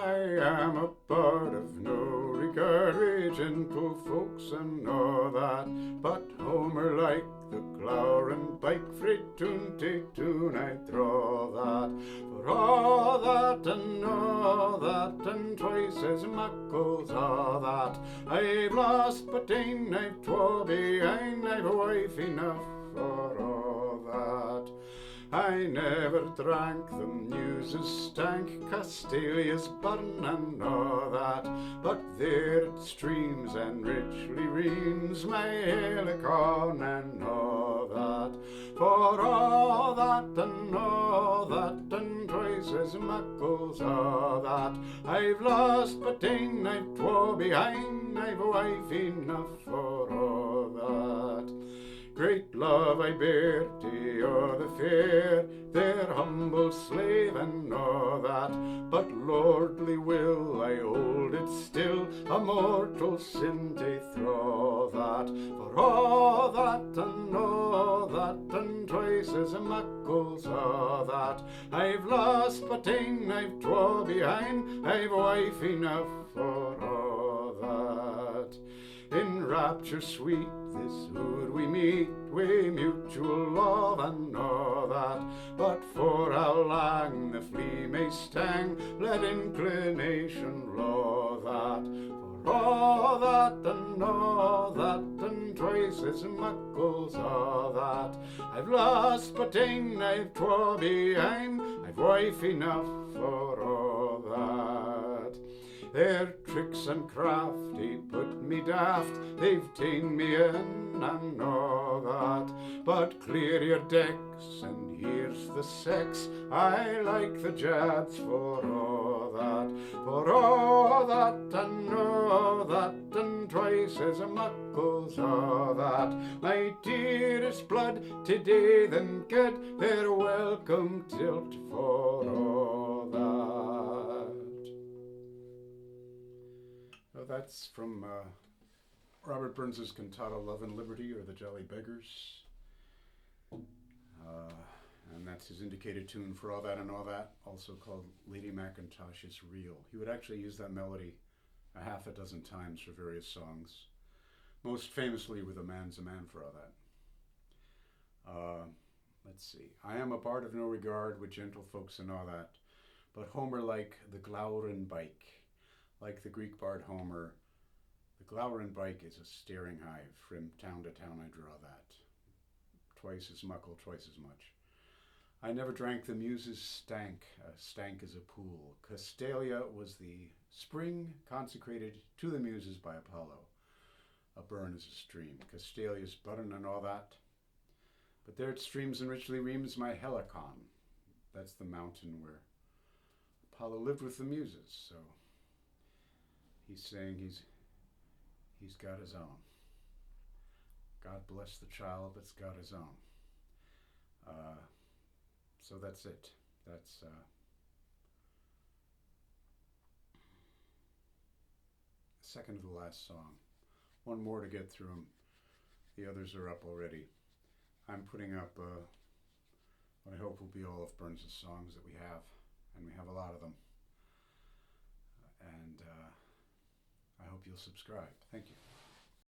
I am a bird of no regard, we gentle folks and all that, but Homer like the glowran byke, Frae tune take tune, I thraw that. For all that and all that, and twice as muckle's all that, I've lost but ane, I've twa behin, I've a wife enough for all that. I never drank the Muses Stank, Castalia's burn and all that, but there it streams and richly reams my Helicon and all that. For all that and all that, and twice as muckle's all that, I've lost but ane, I've twa behin, I've a wife enough for all that. Great love I bear to all the fair, their humble slave and all that, but lordly will I hold it still, a mortal sin to thraw that. For all that and all that, and twice as muckle's all that, I've lost but ane, I've twa behin, I've wife enough for all that. In rapture sweet this would we meet, wi' mutual love and all that, but for how long the flie may stang, let inclination law that. For all that and all that, and twice as muckle's all that, I've lost but ane, I've twa behin, I've wife enough for all that. Their tricks and crafty put me daft, they've ta'en me in and all that, but clear your decks and here's the sex, I like the jads for all that. For all that and all that, and twice as muckle's all that, my dearest blood today then good, they're welcome tilt for all that. That's from Robert Burns's cantata Love and Liberty, or The Jolly Beggars. And that's his indicated tune for all that and all that, also called Lady Mackintosh's Reel. He would actually use that melody a half a dozen times for various songs, most famously with A Man's a Man for all that. Let's see. I am a bard of no regard with gentle folks and all that, but Homer like the glowran byke. Like the Greek bard Homer, the glowran byke is a staring hive. From town to town I draw that. Twice as muckle, twice as much. I never drank the Muses Stank. Stank is a pool. Castalia was the spring consecrated to the Muses by Apollo. A burn is a stream. Castalia's burn and all that. But there it streams and richly reams my Helicon. That's the mountain where Apollo lived with the Muses. So he's saying he's got his own. God bless the child that's got his own. So that's it. That's second to the last song. One more to get through them. The others are up already. I'm putting up what I hope will be all of Burns' songs that we have, and we have a lot of them. And I hope you'll subscribe. Thank you.